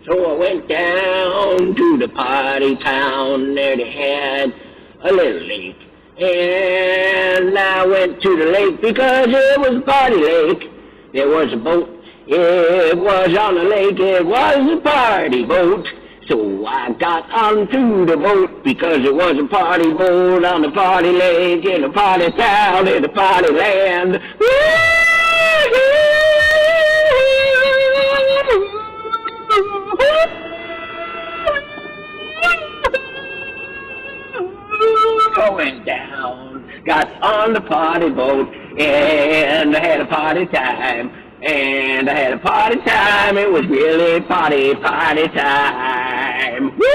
So I went down to the party town. There they had a little lake. And I went to the lake because it was a party lake. There was a boat. It was on the lake. It was a party boat. So I got onto the boat because it was a party boat on the party lake in the party town in the party land. Going down, got on the party boat, and I had a party time. And I had a party time, it was really party time. Woo!